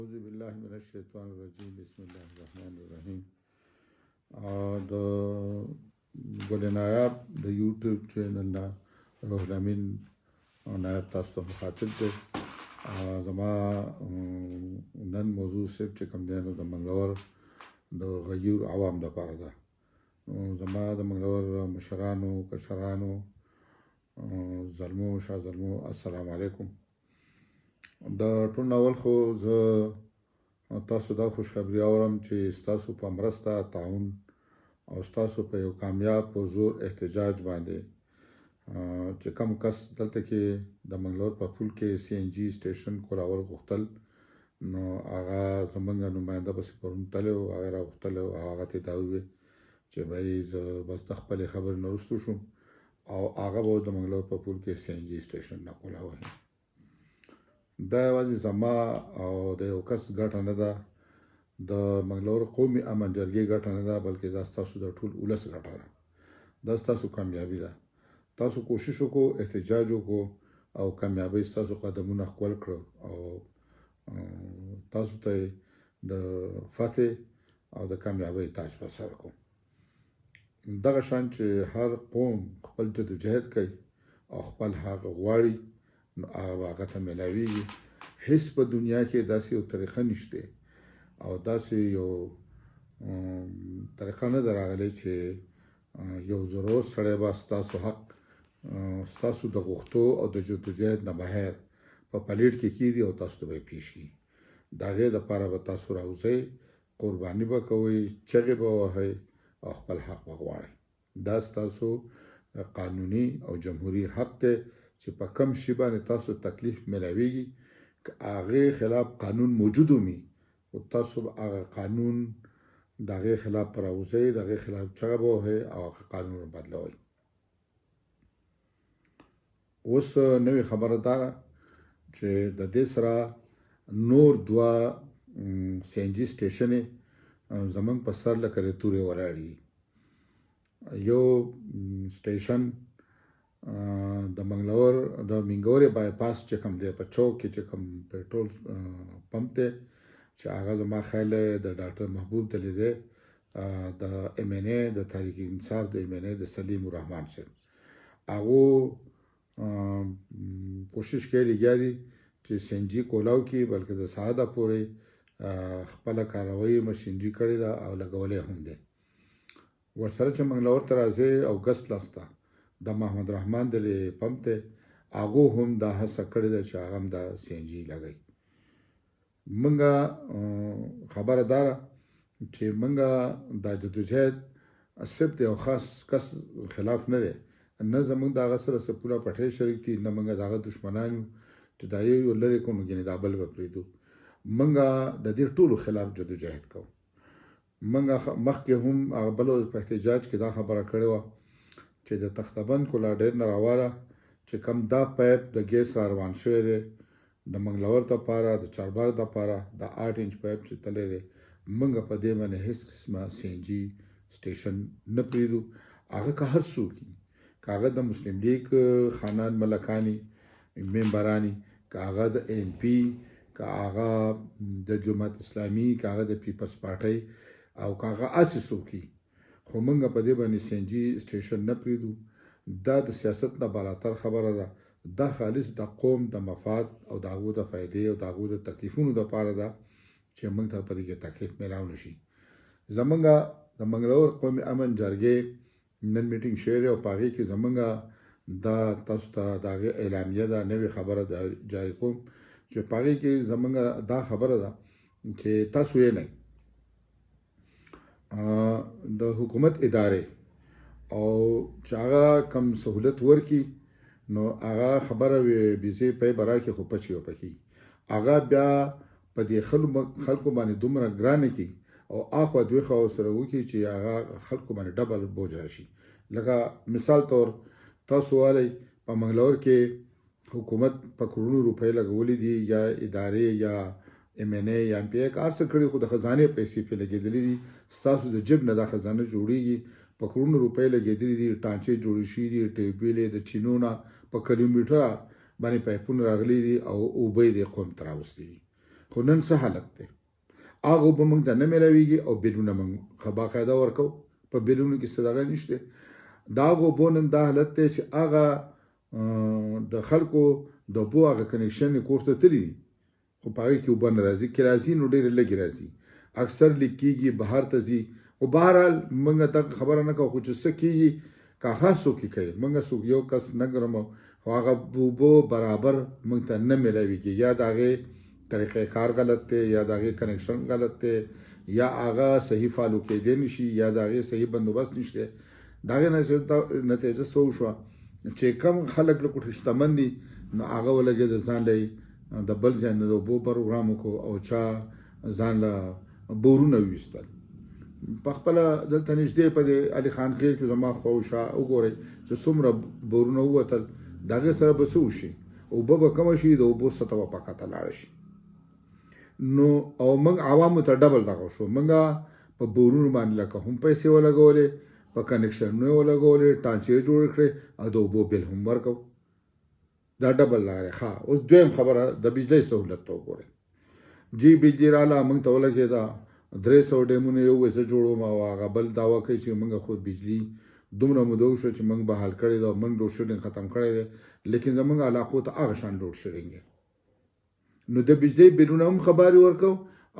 أعوذ بالله من الشیطان الرجیم بسم الله الرحمن الرحیم. د ګل نایاب د یوټیوب چینل نه روح الامین نایاب تاسو ته مخاطب دی. زما نن موضوع صرف چې کوم دی نو د منګلور د غیور عوام دپاره ده. زما د منګلور مشرانو کشرانو زلمو شاه زلمو السلام علیکم. د ټول اول خو زه تاسو دا خوشخبري اورم چې ستاسو په مرسته تعاون او ستاسو په یو کامیاب او زور احتجاج باندې چې کم کس دلته کې د منګلور په پول کې CNG سټیشن کولول غوښتل نو هغه زمونږ نماینده پسې پرون تللی و، هغه راغوښتلی و او هغه ته یې دا وویل چې بهی زه بس د خپلې خبرې نه وروسته شوم او هغه به د منګلور په پول کې CNG سټیشن نه کولاوه. دا یوازې زما او د یو کس ګټه نه ده، د منګلور قومي امن جرګې ګټه نه ده، بلکې دا ستاسو د ټول ولس ګټه ده. دا ستاسو کامیابي ده. تاسو کوشش وکړو، احتجاج وکړو او کامیابۍ ستاسو قدمونه ښکل کړو او تاسو ته د فتح او د کامیابۍ تاج په سر کړو. دغه شان چې هر قوم خپل جدوجهد کوي او خپل حق غواړي نو هغه ته میلاویږي. هیڅ په دنیا کې داسې یو طریقه نشته او داسې یو طریقه نه ده راغلی چې یو ضرور سړی به ستاسو حق ستاسو د غوښتو او د جدوجهد نه بهر په پلیټ کې کیږي او تاسو ته به یې پیش کړي. د هغې دپاره به تاسو راوځئ، قرباني به کوئ، چغې به وهئ او خپل حق به غواړئ. دا ستاسو قانوني او جمهوري حق دی چې په کم شي باندې تاسو تکلیف میلاویږي. که هغې خلاف قانون موجود وي او تاسو هغه قانون د هغې خلاف به راوځئ، د هغې خلاف چغه به وهئ او هغه قانون به بدلوئ. اوس نوې خبره دا ده چې د دې سره نور دوه CNG سټیشنې زموږ په سر لکه د تورې ولاړې دي. یو سټیشن د منګلور د مینګورې بایپاس چې کوم دی په چوک کې چې کوم پټرول پمپ دی چې هغه زما خیال د ډاکټر محبوب دلی دی، د MNA د تحریک انصاف د MNA د سلیم الرحمن صاحب. هغو کوشش کوي لګیا دي چې CNG کولاو کړي، بلکې د ساعته پورې خپله کاروایي مشینري کړې ده او لګولی هم دی. ورسره چې منګلور ته راځئ او ګس لاسته د محمد رحمان دلی پمپ دی، هغو هم دا هڅه کړې ده چې هغه هم دا CNG لګوي. موږ خبره دا ده چې موږ دا جدوجهد صرف د یو خاص کس خلاف نه دی، نه زموږ د هغه سره څه پوره پټۍ شریک دي، نه موږ د هغه دښمنان یو چې دا یو لرې کړو نو ګنې دا بل به پرېږدو. موږ د دې ټولو خلاف جدوجهد کوو. موږ مخکې هم هغه بل په احتجاج کې دا خبره کړې وه چې د تختبند کولا ډېر نه راواله چې کم دا پایپ د ګیس را روان شوی دی د منګلور دپاره د چارباغ دپاره د 8 انچ پایپ چې تللی دی، موږ په دې باندې هېڅ قسمه CNG سټیشن نه پرېږدو. هغه که هر څوک وي، که هغه د مسلم لیگ خانان ملکانی ممبرانی، که هغه د MP، که هغه د جماعت اسلامي، که هغه د پیپلز پارټۍ او که هغه هسې څوک وي، خو موږ په دې باندې CNG سټیشن نه پرېږدو. دا د سیاست نه بالاتر خبره ده. دا خالص د قوم د مفاد او د هغو د فایدې او د هغو د تکلیفونو دپاره ده چې موږ ته په دې کې تکلیف میلاو نه شي. زموږ د منګلور قومي امن جرګې نن میټینګ شوی دی او په هغې کې زموږ دا تاسو ته د هغې اعلامیه ده، نوې خبره جاري کوم چې په هغې کې زموږ دا خبره ده چې تاسو یې نه د حکومت ادارې او چې هغه کم سهولت ورکړي نو هغه خبره ویزې پی به راکړي خو پچې وپکي، هغه بیا په دې خلکو باندې دومره ګرانه کړي او اخوا دوی خوا سره وکړي چې هغه خلکو باندې ډبل بوج راشي. لکه مثال طور تاسو والی په منګلور کې حکومت په کروڑونو روپۍ لګولې دي یا ادارې یا MNA یا MP که هر څه کړي خو د خزانې پیسې پرې لګېدلې دي. ستاسو د جیب نه دا خزانه جوړېږي، په کروڑونو روپۍ لګېدلې دي، ټانچې جوړې شوي دي، ټیوبویلې د چینو نه په کیلومیټره باندې پایپونه راغلي دي او اوبه یې دې قوم ته راوستي دي. خو نن څه حالت دی هغه اوبه موږ ته نه میلاویږي او بیلونه موږ باقاعده ورکو په بیلونو کې څه دغه نشته دا هغه اوبو نن دا حالت دی چې هغه د خلکو د اوبو هغه کنیکشن یې کور ته تللي دي خو په هغې کې اوبه نه راځي که راځي نو ډېرې لږې راځي اکثر لیک کېږي بهر ته ځي خو بهرحال موږ دغه خبره نه کوو خو چې څه کېږي که هغه څوک یې کوي موږ څوک یو کس نه ګرمو خو هغه اوبه برابر موږ ته نه میلاویږي یا د هغې طریقې کار غلط دی یا د هغې کنیکشن غلط دی یا هغه صحیح فالو کېدی نشي یا د هغې صحیح بندوبست نشته د هغې نتیجه څه وشوه چې کم خلک لکه شتمن دي نو هغه ولګېد ځان له د بل ځای نه د اوبو پروګرام وکړو او چا ځان له بورونه وویستل په خپله دلته نږدې په دې علي خان خیل کې زما خواوشا وګورئ چې څومره بورونه ووتل د هغې سره به څه وشي اوبه به کمه شي د اوبو سطحه به پکته لاړه شي نو او موږ عوامو ته ډبل دغه شو موږ په بورونو باندې لکه هم پیسې ولګولې په کنیکشنونه یې ولګولې ټانچې جوړې کړې او د اوبو بل هم ورکو دا ډبل لارې ښه اوس دویم خبره د بجلی سهولت ته وګورئ جی بجلی راله موږ ته ولګېده 300 ډیمونه یو ویسه جوړوم او هغه بل دعوه کوي چې موږ خو بجلی دومره موده وشوه چې موږ به حل کړی ده موږ لوډ شیډینګ ختم کړی دی لیکن زموږ علاقو ته هغه شان لوډ شیډینګ دی نو د بجلی بلونه هم خبرې ورکو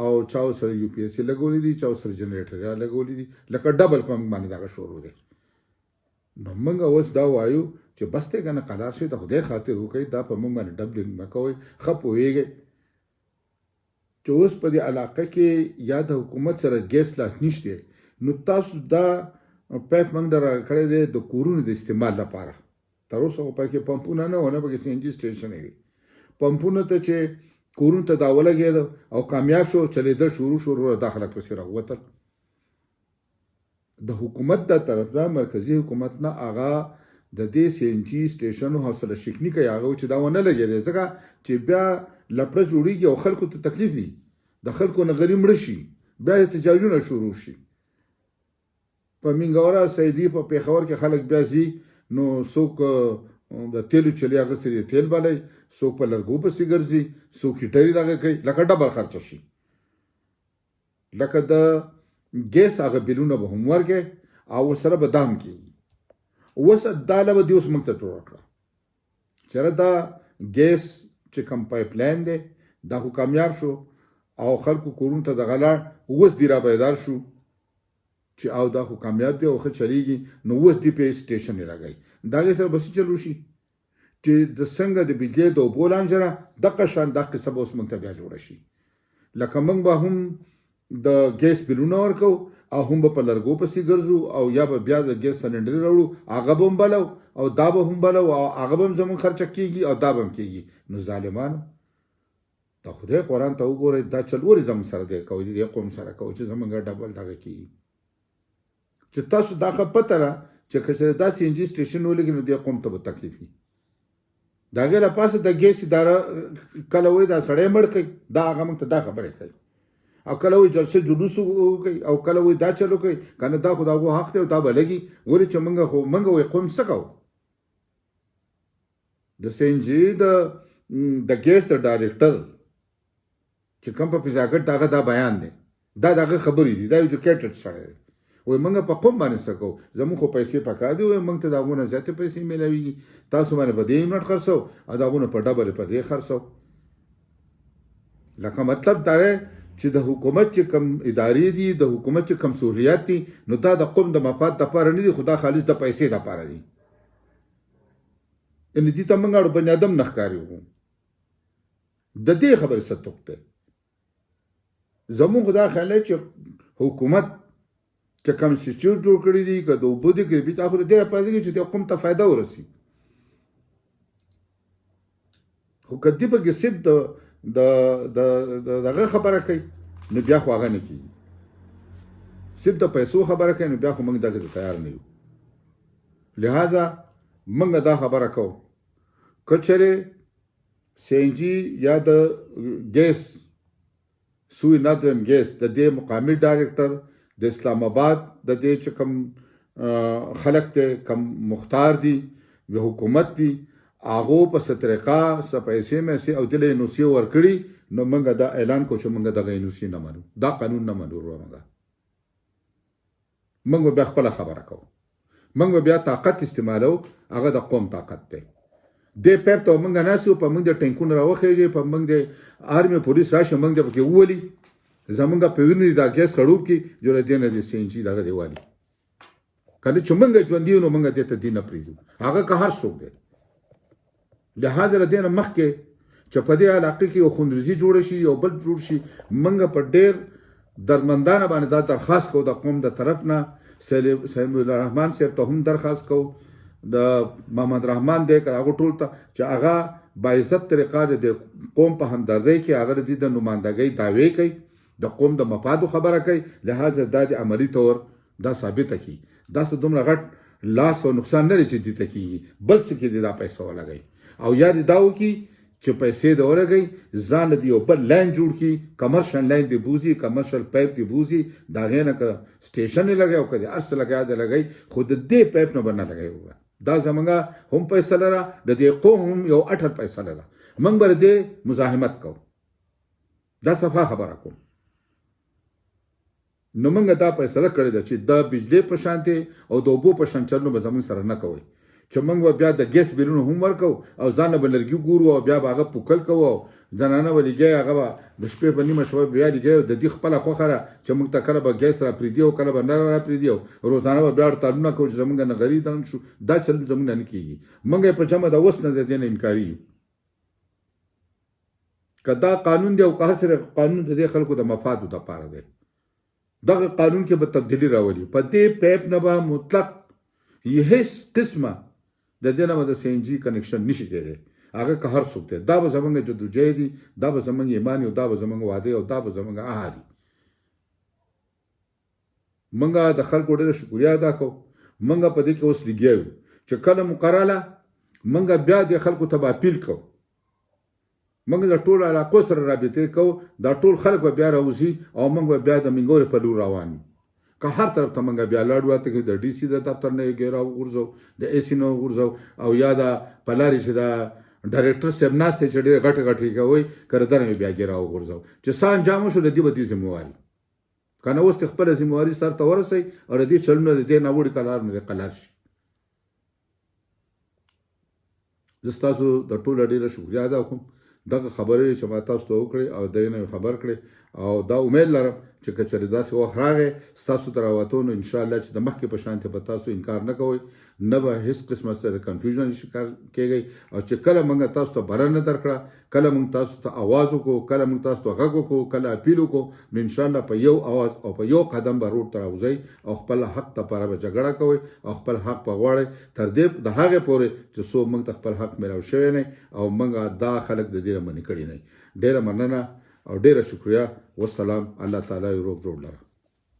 او چا سره یو پی ایس سی لګولې دي چا سره جنریټر لګولې دي لکه ډبل پمپ باندې دغه شروع دی نو موږ اوس دا وایو چې بس ته کنه قرار شي د خدای خاطر وکړي دا په موږ باندې ډبلینګ مکوئ ښه پوهېږئ چې اوس په دې علاقه کې یا د حکومت سره ګیس لاس نشته نو تاسو دا پایپ موږ در کړی دی د کورونو د استعمال لپاره تر اوسه خو پکې پمپونه نه ونه پکې سی ان جي سټیشن وي پمپونه ته چې کورونو ته دا ولګېد او کامیاب شو چلېدل شروع دا خلک پسې راووتل د حکومت د طرف نه مرکزي حکومت نه هغه د دې سی ان جي سټیشنو حوصله شکني کوي هغه چې دا ونه لګېدی ځکه چې بیا لپړه جوړېږي او خلکو ته تکلیف وي د خلکو نه غریب مړه شي بیا احتجاجونه شروع شي په مینګورا سیدي په پېښور کې خلک بیا ځي نو څوک د تیلو چلې اخیستې دي تیل بالی څوک په لرګو پسې ګرځي څوک هیټرې دغه کوي لکه ډبل خرچه شي لکه د ګیس هغه بیلونه به هم ورکړي او ورسره به دام کېږي اوس دا له به دې اوس موږ ته جوړه کړه چېرې دا ګیس چې کوم پایپ لاین دی دا خو کامیاب شو او خلکو کورونو ته دغه لاړ اوس دې را بیدار شو چې او دا خو کامیاب دی او ښه چلیږي نو اوس دې پې سټیشن یې لګوي د هغې سره به څه چل وشي چې د څنګه د بجلی د اوبو لانجره دغه شان دا قصه به اوس موږ ته بیا جوړه شي لکه موږ به هم د ګیس بلونه ورکو او هم به په لرګو پسې ګرځو او یا به بیا د ګیس سلنډر راوړو هغه به هم بلو او دا به هم بلو او هغه به هم زموږ خرچه کېږي او دا به هم کېږي نو ظالمانو د خدای قرآن ته وګورئ دا چل ولې زموږ سره دی کوئ د دې قوم سره کوئ چې زموږ ډبل دغه کېږي چې تاسو دا ښه پته ده چې که چېرې دا سی ان جي سټیشن ولګي نو دې قوم ته به تکلیف وي د هغې له پاسه د ګیس اداره کله وایي دا سړی مړ کوي دا هغه موږ ته دا خبرې کوي او کله وایي جلسه جلوس وکوي او کله وایي دا چل وکوي که نه دا خو د هغو حق دی او دا به لګي ولې چې موږ وایي قوم څه کوو د سی ان جي د ګیس د ډایرکټر چې کوم په فضاګټ هغه دا بیان دی دا د هغه خبرې دي دا ایجوکیټډ سړی دی وایي موږ په قوم باندې څه کوو زموږ خو پیسې پکار دي وایي موږ ته د هغو نه زیاتې پیسې میلاویږي تاسو باندې په دې یونټ خرڅو او د هغو نه په ډبل په دې خرڅو لکه مطلب دا دی چې د حکومت چې کم ادارې دي د حکومت چې کم سهولیات دي نو دا د قوم د مفاد دپاره نه دي خو دا خالص د پیسې دپاره دي یعنې دې ته موږ اړو بني ادم نه ښکاري وو د دې خبرې څه توک دی زموږ دا خیال دی چې حکومت چې کوم انسټیټیوټ جوړ کړي دي که د اوبو دي که د بېتا خو د دې لپاره دي چې د قوم ته فایده ورسي خو که دې پکې صرف دغه خبره کوي نو بیا خو هغه نه کېږي صرف د پیسو خبره کوي نو بیا خو موږ دغې ته تیار نه یو لہذا موږ دا خبره کوو که چېرې سی ان جي یا د ګیس سوی نادرن ګیس د دې مقامي ډایرکټر د اسلام آباد د دې چې کوم خلک دی کم مختار دي د حکومت دي هغه په څه طریقه څه پیسې مېسې او دلې نوسي ورکړي نو موږ دا اعلان کوو چې موږ دغه نوسي نه منو دا قانون نه منو موږ بیا خپله خبره کوو موږ بیا طاقت استعمالو هغه د قوم طاقت دی دې پیپ ته موږ ناسو په موږ د ټینکونو راوخیږي په موږ د آرمي پولیس راشي موږ د پکې وولي زمونږ په وینې دا ګیس خړوب کې جوړه دی نه د سینجي دغه دی والي کله چې موږ ژوندي نو موږ دې ته دین نه پرېږدو هغه که هر څوک دی لهذا له دې نه مخکې چې په دې علاقې کې یو خوندریزي جوړه شي یو بل جوړ شي موږ په ډېر درمندانه باندې دا درخواست کوو د قوم د طرف نه سلیم الرحمن صاحب ته هم درخواست کوو د محمد رحمان دی که هغه ټول ته چې هغه باعزت طریقه د قوم په همدردۍ کې هغه د دې د نمایندګۍ دعوې کوي د قوم د مفادو خبره کوي لهذا دا د عملی طور دا ثابته کی دا څه دومره غټ لاس او نقصان نه لري چې دې ته کېږي بل څه کې دې دا پیسې ولګوي او یا دې دا وکړي چې پیسې دې ولګوي ځان دې یو بل لاین جوړ کړي کمرشل لاین دې بوځي کمرشل پایپ دې بوځي د هغې نه که سټیشن یې لګوي او که دې هر څه لګوي دې لګوي خو د دې پایپ نه به نه لګوي دا زمونږ هم فیصله ده د دې قوم هم یو اټل فیصله ده موږ به دې مزاحمت کوو دا صفا خبره کوم نو موږ دا فیصله کړې ده چې د بجلی په شان دی او د اوبو په شان چلنو به زموږ سره نه کوئ چې موږ به بیا د ګیس بیلونه هم ورکوو او ځان به لرګي ګورو او بیا به هغه پوکل کوو زنانه به لګي هغه به د شپې په نیمه شپه بیا لګي د دې خپله خوښه ده چې موږ ته کله به ګیس را پرېږدي او کله به نه را پرېږدي او روزانه به بیا هړتالونه کوو چې زموږ نه غریب شو دا چل زموږ نه کېږي موږ یې په جمع د اوس نه د دې نه انکاري یو که دا قانون دی او که هر څه قانون د دې خلکو د مفادو دپاره دی دغه قانون کې به تبدیلی راولي په دې پیپ نه به مطلق هیڅ قسمه د دې نه به د سی ان جي کنیکشن نشي کېدی هغه که هر څوک دی دا به زموږ جدوجهد دي دا به زموږ ایمان او دا به زموږ وعده او دا به زموږ عهد دي موږ د خلکو ډېره شکریه ادا کوو موږ په دې کې اوس لګیا یو چې کله مقرره موږ بیا د خلکو ته به اپیل کوو موږ د ټولو علاقو سره رابطې کوو دا ټول خلک به بیا راوځي او موږ به بیا د منګورې په لور روان یو که هر طرف ته موږ بیا لاړ واته کې د ډي سي د دفتر نه یې راوغورځو د اے سي نه وغورځو او یا د په لارې چې د ډایرکټر صاحب ناست دی چې ډېرې غټې غټې کوي که د دنه بیا ګې راوغورځو چې څه انجام وشو د دې به دې ذمواري که نه اوس د خپله ذمواري سر ته ورسئ او د دې چلونه د دې ناوړي قلار نه قلار شي زه ستاسو د ټولو ډېره شکریه ادا کوم دغه خبرې چې ما تاسو ته وکړې او د نه خبر کړې او دا امید لرم چې که چېرې داسې وخت راغی ستاسو ته راوتو نو انشاءالله چې د مخکې په شانتې به تاسو انکار نه کوئ نه به هیڅ قسمه سره کنفیوژن شکار کېږئ او چې کله موږ تاسو ته بلنه درکړه کله موږ تاسو ته اواز وکړو کله موږ تاسو ته غږ وکړو کله اپیل وکړو نو انشاءالله په یو اواز او په یو قدم به روډ ته راوځئ او خپل حق دپاره به جګړه کوئ او خپل حق به غواړئ تر دې د هغې پورې چې څوک موږ ته خپل حق میلاو شوی نه او موږ دا خلک د دې نه منې کړي نه ډېره مننه او ډېره شکریه والسلام الله تعالی روغ جوړ لره